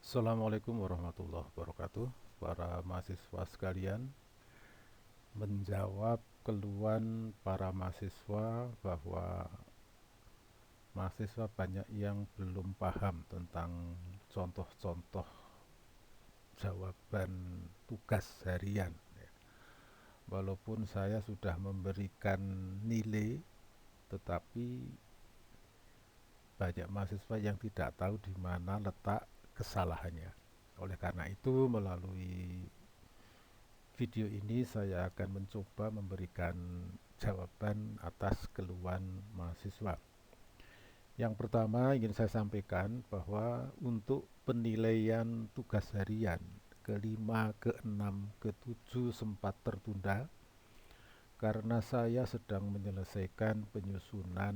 Assalamualaikum warahmatullahi wabarakatuh. Para mahasiswa sekalian, menjawab keluhan para mahasiswa bahwa mahasiswa banyak yang belum paham tentang contoh-contoh jawaban tugas harian. Walaupun saya sudah memberikan nilai, tetapi banyak mahasiswa yang tidak tahu di mana letak kesalahannya. Oleh karena itu, melalui video ini saya akan mencoba memberikan jawaban atas keluhan mahasiswa. Yang pertama ingin saya sampaikan bahwa untuk penilaian tugas harian kelima, keenam, ketujuh sempat tertunda karena saya sedang menyelesaikan penyusunan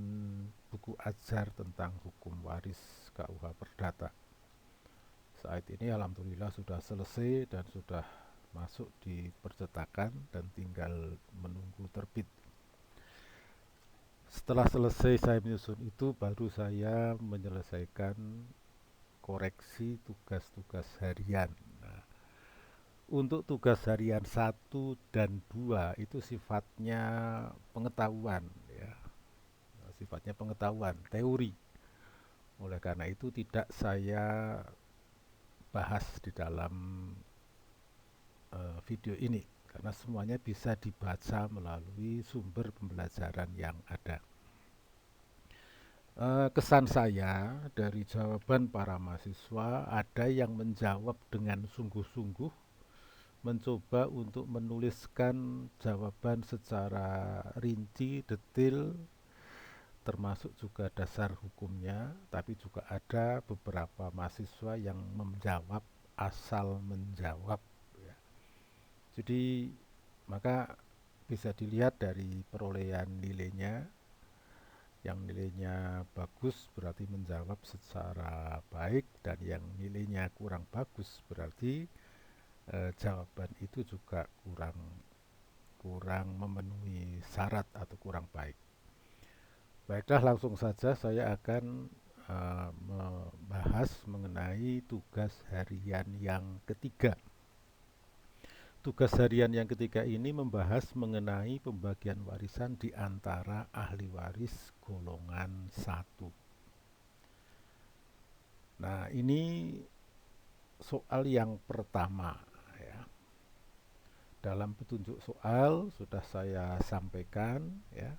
buku ajar tentang hukum waris KUH Perdata. Saat ini alhamdulillah sudah selesai dan sudah masuk di percetakan dan tinggal menunggu terbit. Setelah selesai saya menyusun itu, baru saya menyelesaikan koreksi tugas-tugas harian. Nah, untuk tugas harian 1 dan 2 itu sifatnya pengetahuan, ya, sifatnya pengetahuan, teori. Oleh karena itu tidak saya bahas di dalam video ini karena semuanya bisa dibaca melalui sumber pembelajaran yang ada. Kesan saya dari jawaban para mahasiswa, ada yang menjawab dengan sungguh-sungguh, mencoba untuk menuliskan jawaban secara rinci, detail, termasuk juga dasar hukumnya, tapi juga ada beberapa mahasiswa yang menjawab asal menjawab, ya. Jadi maka bisa dilihat dari perolehan nilainya. Yang nilainya bagus berarti menjawab secara baik, dan yang nilainya kurang bagus berarti jawaban itu juga kurang kurang memenuhi syarat atau kurang baik. Baiklah, langsung saja saya akan membahas mengenai tugas harian yang ketiga. Tugas harian yang ketiga ini membahas mengenai pembagian warisan di antara ahli waris golongan 1. Nah, ini soal yang pertama, ya. Dalam petunjuk soal sudah saya sampaikan, ya.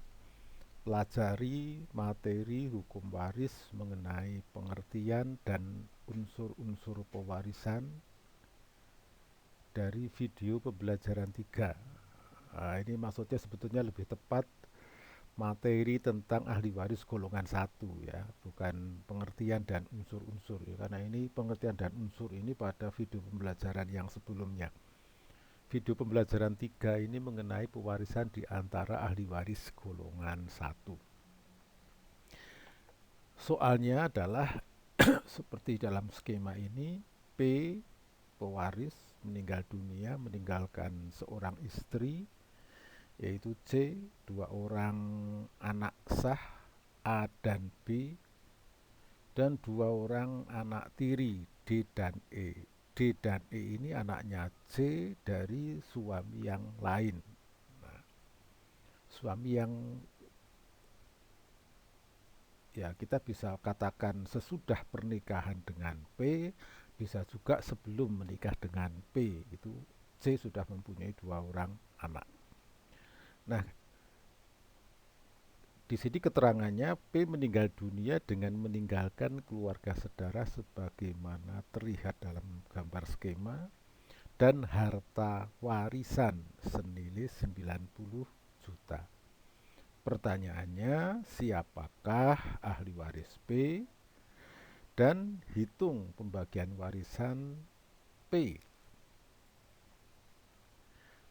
Pelajari materi hukum waris mengenai pengertian dan unsur-unsur pewarisan dari video pembelajaran 3. Nah, ini maksudnya sebetulnya lebih tepat materi tentang ahli waris golongan 1, ya, bukan pengertian dan unsur-unsur, ya, karena ini pengertian dan unsur ini pada video pembelajaran yang sebelumnya. Video pembelajaran 3 ini mengenai pewarisan di antara ahli waris golongan 1. Soalnya adalah seperti dalam skema ini, P pewaris meninggal dunia meninggalkan seorang istri, yaitu C, 2 orang anak sah A dan B, dan 2 orang anak tiri D dan E. D dan E ini anaknya C dari suami yang lain. Nah, suami yang, ya, kita bisa katakan sesudah pernikahan dengan P, bisa juga sebelum menikah dengan P, itu C sudah mempunyai 2 orang anak. Nah, di sini keterangannya P meninggal dunia dengan meninggalkan keluarga saudara sebagaimana terlihat dalam gambar skema, dan harta warisan senilai 90 juta. Pertanyaannya, siapakah ahli waris P? Dan hitung pembagian warisan P.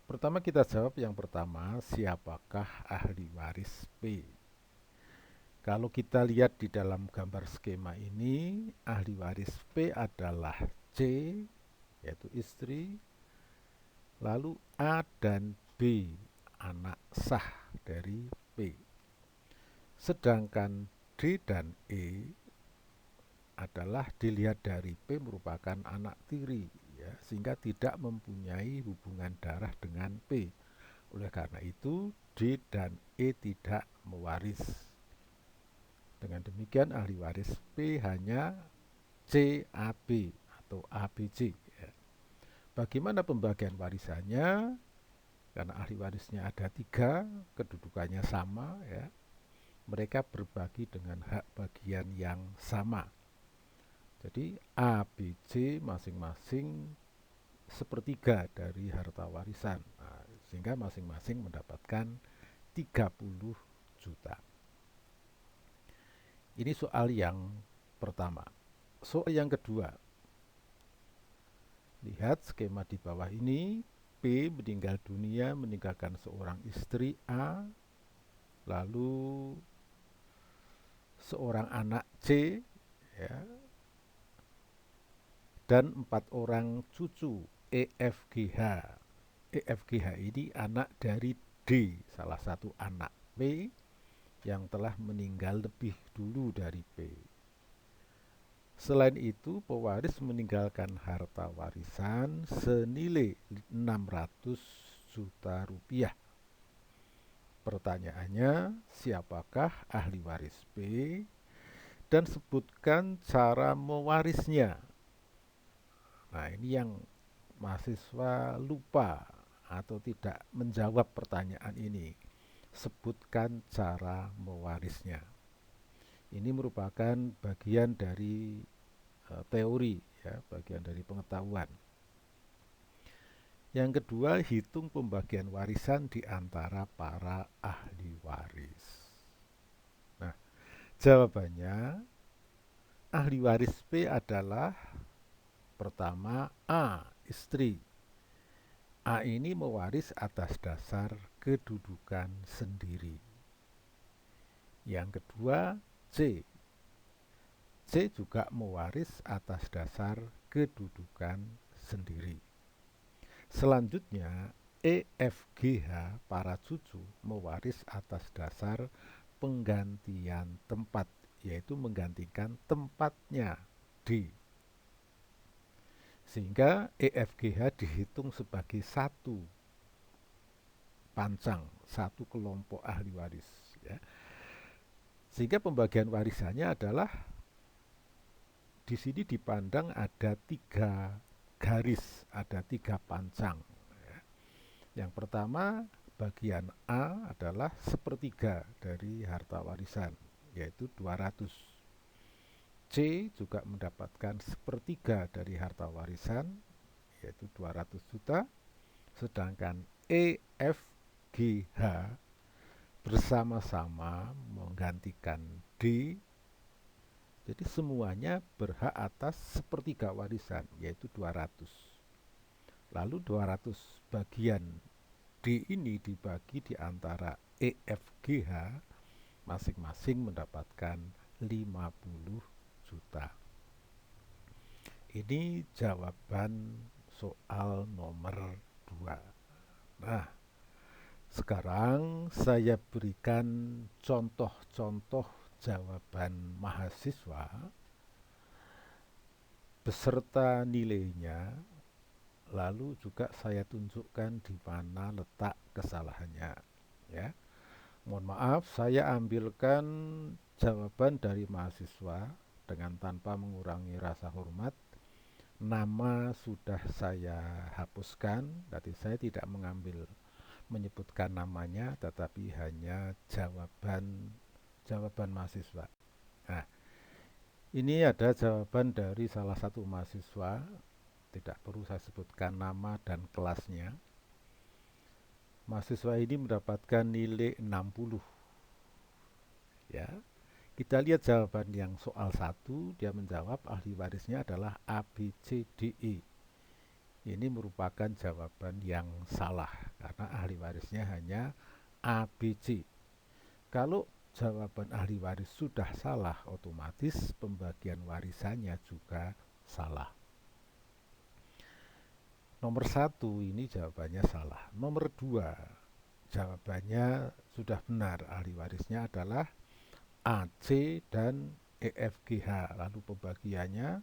Pertama kita jawab yang pertama, siapakah ahli waris P? Kalau kita lihat di dalam gambar skema ini, ahli waris P adalah C, yaitu istri, lalu A dan B, anak sah dari P. Sedangkan D dan E, adalah dilihat dari P merupakan anak tiri, ya, sehingga tidak mempunyai hubungan darah dengan P. Oleh karena itu D dan E tidak mewaris. Dengan demikian ahli waris P hanya CAB atau ABC, ya. Bagaimana pembagian warisannya? Karena ahli warisnya ada 3, kedudukannya sama, ya. Mereka berbagi dengan hak bagian yang sama. Jadi A, B, C masing-masing sepertiga dari harta warisan. Nah, sehingga masing-masing mendapatkan 30 juta. Ini soal yang pertama. Soal yang kedua. Lihat skema di bawah ini. P meninggal dunia meninggalkan seorang istri A, lalu seorang anak C, ya, dan 4 orang cucu EFGH. EFGH ini anak dari D, salah satu anak P yang telah meninggal lebih dulu dari P. Selain itu, pewaris meninggalkan harta warisan senilai 600 juta rupiah. Pertanyaannya, siapakah ahli waris P? Dan sebutkan cara mewarisnya. Nah, ini yang mahasiswa lupa atau tidak menjawab pertanyaan ini. Sebutkan cara mewarisnya. Ini merupakan bagian dari teori, ya, bagian dari pengetahuan. Yang kedua, hitung pembagian warisan di antara para ahli waris. Nah, jawabannya ahli waris P adalah pertama A, istri. A ini mewaris atas dasar kedudukan sendiri. Yang kedua, C. C juga mewaris atas dasar kedudukan sendiri. Selanjutnya, EFGH, para cucu, mewaris atas dasar penggantian tempat, yaitu menggantikan tempatnya D. Sehingga EFGH dihitung sebagai satu pancang, satu kelompok ahli waris, ya. Sehingga pembagian warisannya adalah di sini dipandang ada 3 garis, ada 3 pancang, ya. Yang pertama, bagian A adalah sepertiga dari harta warisan, yaitu 200. C juga mendapatkan sepertiga dari harta warisan, yaitu 200 juta. Sedangkan EFGH bersama-sama menggantikan D. Jadi semuanya berhak atas sepertiga warisan, yaitu 200. Lalu 200 bagian D ini dibagi di antara EFGH, masing-masing mendapatkan 50 juta. Ini jawaban soal nomor 2. Nah, sekarang saya berikan contoh-contoh jawaban mahasiswa beserta nilainya, lalu juga saya tunjukkan di mana letak kesalahannya, ya. Mohon maaf, saya ambilkan jawaban dari mahasiswa dengan tanpa mengurangi rasa hormat. Nama sudah saya hapuskan, berarti saya tidak menyebutkan namanya, tetapi hanya jawaban mahasiswa. Nah, ini ada jawaban dari salah satu mahasiswa, tidak perlu saya sebutkan nama dan kelasnya. Mahasiswa ini mendapatkan nilai 60. Ya. Kita lihat jawaban yang soal 1, dia menjawab ahli warisnya adalah A, B, C, D, E. Ini merupakan jawaban yang salah karena ahli warisnya hanya A, B, C. Kalau jawaban ahli waris sudah salah, otomatis pembagian warisannya juga salah. Nomor 1 ini jawabannya salah. Nomor 2 jawabannya sudah benar. Ahli warisnya adalah A, C, dan EFGH, lalu pembagiannya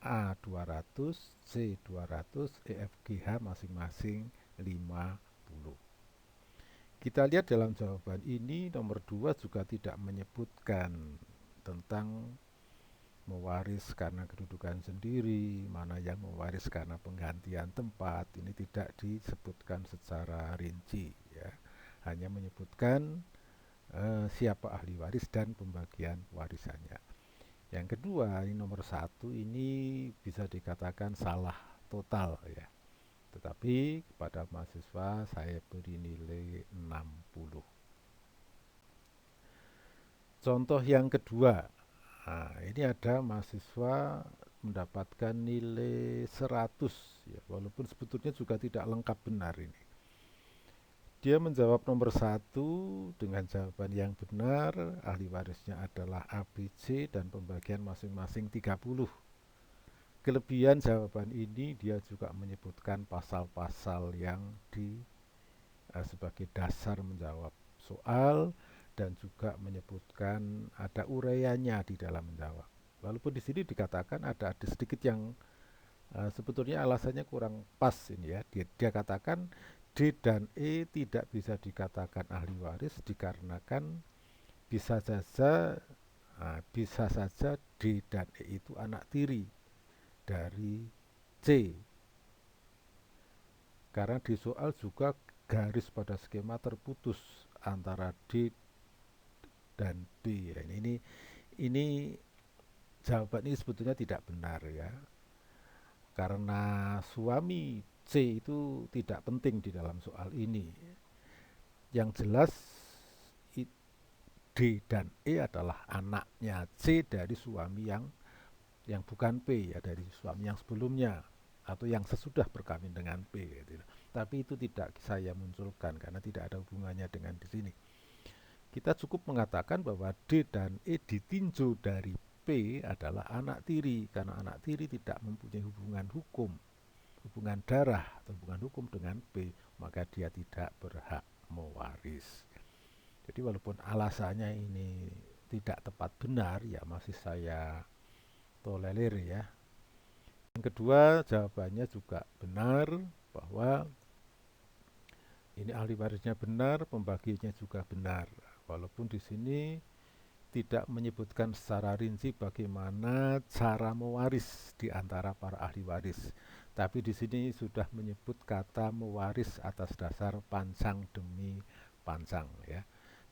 A 200, C 200, EFGH masing-masing 50. Kita lihat dalam jawaban ini nomor 2 juga tidak menyebutkan tentang mewaris karena kedudukan sendiri, mana yang mewaris karena penggantian tempat. Ini tidak disebutkan secara rinci ya. Hanya menyebutkan siapa ahli waris dan pembagian warisannya. Yang kedua, ini nomor 1 ini bisa dikatakan salah total ya. Tetapi kepada mahasiswa saya beri nilai 60. Contoh yang kedua, nah, ini ada mahasiswa mendapatkan nilai 100 ya, walaupun sebetulnya juga tidak lengkap benar ini. Dia menjawab nomor 1 dengan jawaban yang benar, ahli warisnya adalah ABC dan pembagian masing-masing 30. Kelebihan jawaban ini dia juga menyebutkan pasal-pasal yang sebagai dasar menjawab soal dan juga menyebutkan ada uraiannya di dalam menjawab. Walaupun di sini dikatakan ada sedikit yang sebetulnya alasannya kurang pas ini ya. Dia katakan D dan E tidak bisa dikatakan ahli waris dikarenakan bisa saja D dan E itu anak tiri dari C. Karena di soal juga garis pada skema terputus antara D dan B. Ini jawaban ini sebetulnya tidak benar ya. Karena suami C itu tidak penting di dalam soal ini. Yang jelas D dan E adalah anaknya C dari suami yang bukan P ya, dari suami yang sebelumnya atau yang sesudah berkawin dengan P gitu. Tapi itu tidak saya munculkan karena tidak ada hubungannya dengan di sini. Kita cukup mengatakan bahwa D dan E ditinjau dari P adalah anak tiri karena anak tiri tidak mempunyai hubungan darah atau hubungan hukum dengan P, maka dia tidak berhak mewaris. Jadi walaupun alasannya ini tidak tepat benar ya masih saya tolerir ya. Yang kedua, jawabannya juga benar bahwa ini ahli warisnya benar, pembagiannya juga benar. Walaupun di sini tidak menyebutkan secara rinci bagaimana cara mewaris di antara para ahli waris. Tapi di sini sudah menyebut kata mewaris atas dasar pancang demi pancang ya.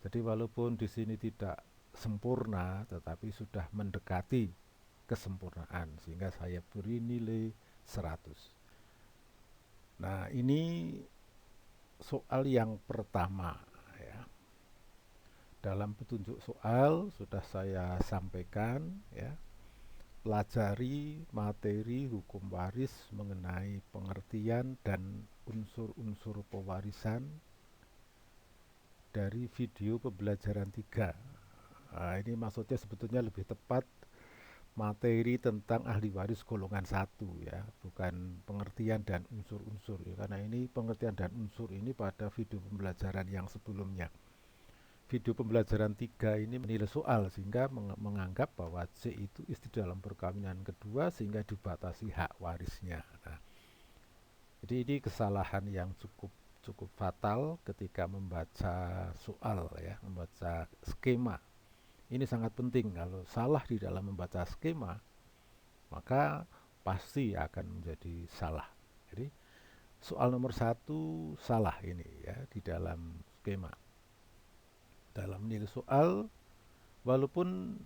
Jadi walaupun di sini tidak sempurna tetapi sudah mendekati kesempurnaan sehingga saya beri nilai 100. Nah, ini soal yang pertama ya. Dalam petunjuk soal sudah saya sampaikan ya. Pelajari materi hukum waris mengenai pengertian dan unsur-unsur pewarisan dari video pembelajaran 3. Nah, ini maksudnya sebetulnya lebih tepat materi tentang ahli waris golongan 1 ya, bukan pengertian dan unsur-unsur ya, karena ini pengertian dan unsur ini pada video pembelajaran yang sebelumnya. Video pembelajaran 3 ini menilai soal sehingga menganggap bahwa C itu istri dalam perkawinan kedua sehingga dibatasi hak warisnya. Nah, jadi ini kesalahan yang cukup fatal ketika membaca soal ya, membaca skema. Ini sangat penting, kalau salah di dalam membaca skema, maka pasti akan menjadi salah. Jadi soal nomor 1 salah ini ya di dalam skema. Dalam menilai soal, walaupun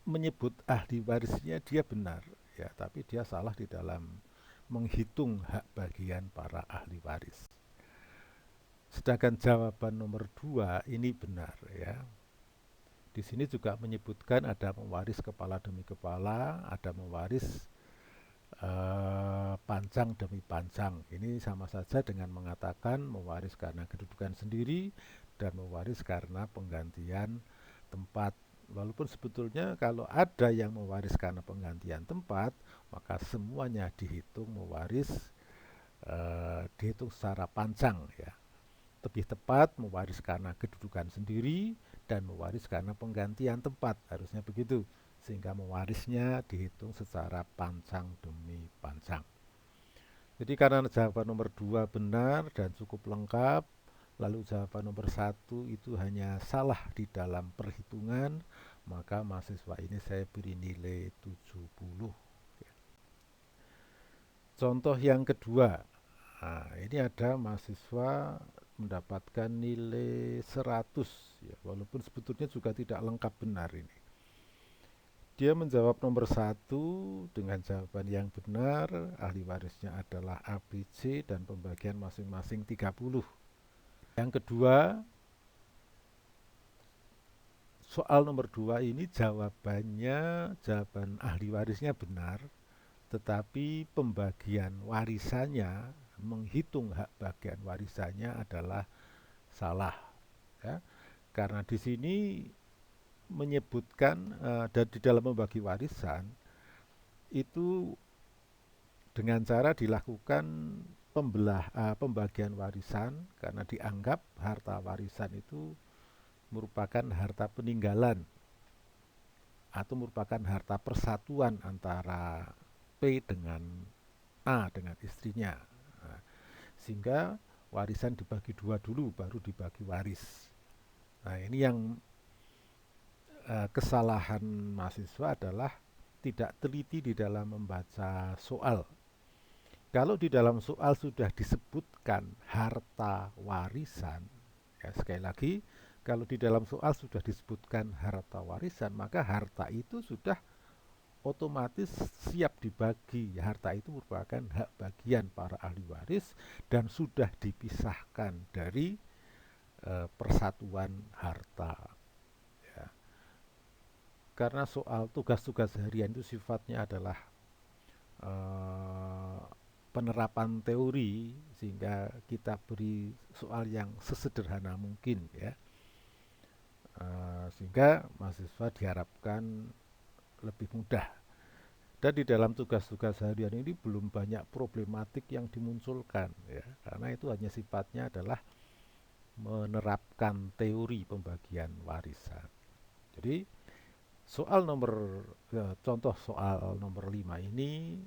menyebut ahli warisnya dia benar ya, tapi dia salah di dalam menghitung hak bagian para ahli waris. Sedangkan jawaban nomor 2 ini benar ya. Di sini juga menyebutkan ada mewaris kepala demi kepala, ada mewaris pancang demi pancang. Ini sama saja dengan mengatakan mewaris karena kedudukan sendiri dan mewaris karena penggantian tempat. Walaupun sebetulnya kalau ada yang mewaris karena penggantian tempat, maka semuanya dihitung mewaris, dihitung secara pancang ya. Lebih tepat mewaris karena kedudukan sendiri dan mewaris karena penggantian tempat, harusnya begitu, sehingga mewarisnya dihitung secara pancang demi pancang. Jadi karena jawaban nomor 2 benar dan cukup lengkap, lalu jawaban nomor 1 itu hanya salah di dalam perhitungan, maka mahasiswa ini saya beri nilai 70. Contoh yang kedua, nah, ini ada mahasiswa mendapatkan nilai 100, ya, walaupun sebetulnya juga tidak lengkap benar ini. Dia menjawab nomor 1 dengan jawaban yang benar, ahli warisnya adalah ABC dan pembagian masing-masing 30. Yang kedua, soal nomor 2 ini jawaban ahli warisnya benar, tetapi pembagian warisannya, menghitung hak bagian warisannya adalah salah, ya. Karena di sini menyebutkan dan di dalam membagi warisan itu dengan cara dilakukan pembagian warisan karena dianggap harta warisan itu merupakan harta peninggalan atau merupakan harta persatuan antara P dengan A dengan istrinya. Nah, sehingga warisan dibagi dua dulu baru dibagi waris. Nah, ini yang kesalahan mahasiswa adalah tidak teliti di dalam membaca soal. Kalau di dalam soal sudah disebutkan harta warisan, ya sekali lagi, kalau di dalam soal sudah disebutkan harta warisan, maka harta itu sudah otomatis siap dibagi. Harta itu merupakan hak bagian para ahli waris dan sudah dipisahkan dari persatuan harta. Ya. Karena soal tugas-tugas harian itu sifatnya adalah penerapan teori, sehingga kita beri soal yang sesederhana mungkin, ya. Sehingga mahasiswa diharapkan lebih mudah. Dan di dalam tugas-tugas harian ini belum banyak problematik yang dimunculkan, ya, karena itu hanya sifatnya adalah menerapkan teori pembagian warisan. Jadi contoh soal nomor 5 ini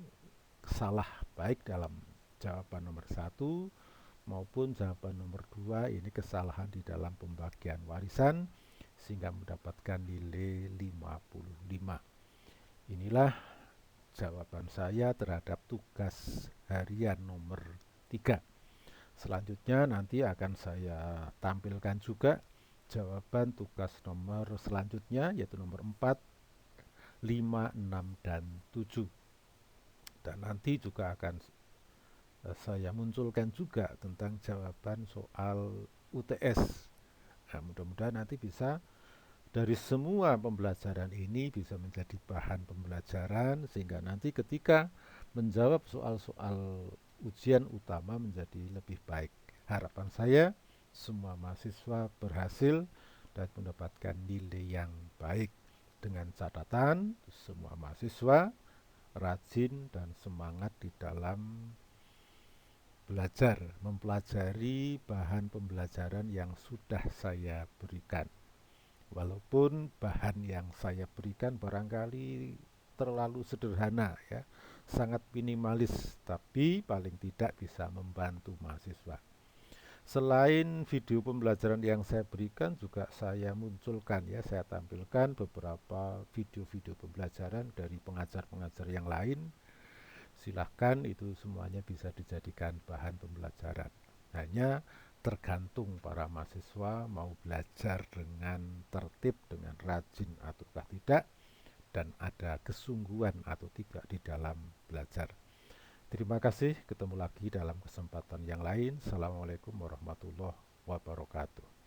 salah baik dalam jawaban nomor 1 maupun jawaban nomor 2 ini kesalahan di dalam pembagian warisan sehingga mendapatkan nilai 55. Inilah jawaban saya terhadap tugas harian nomor 3. Selanjutnya nanti akan saya tampilkan juga jawaban tugas nomor selanjutnya, yaitu nomor 4, 5, 6, dan 7. Dan nanti juga akan saya munculkan juga tentang jawaban soal UTS. Nah, mudah-mudahan nanti bisa dari semua pembelajaran ini bisa menjadi bahan pembelajaran sehingga nanti ketika menjawab soal-soal ujian utama menjadi lebih baik. Harapan saya semua mahasiswa berhasil dan mendapatkan nilai yang baik, dengan catatan semua mahasiswa rajin dan semangat di dalam belajar, mempelajari bahan pembelajaran yang sudah saya berikan. Walaupun bahan yang saya berikan barangkali terlalu sederhana, ya, sangat minimalis, tapi paling tidak bisa membantu mahasiswa. Selain video pembelajaran yang saya berikan, juga saya munculkan, ya, saya tampilkan beberapa video-video pembelajaran dari pengajar-pengajar yang lain. Silahkan, itu semuanya bisa dijadikan bahan pembelajaran. Hanya tergantung para mahasiswa mau belajar dengan tertib, dengan rajin ataukah tidak, dan ada kesungguhan atau tidak di dalam belajar. Terima kasih, ketemu lagi dalam kesempatan yang lain. Assalamualaikum warahmatullahi wabarakatuh.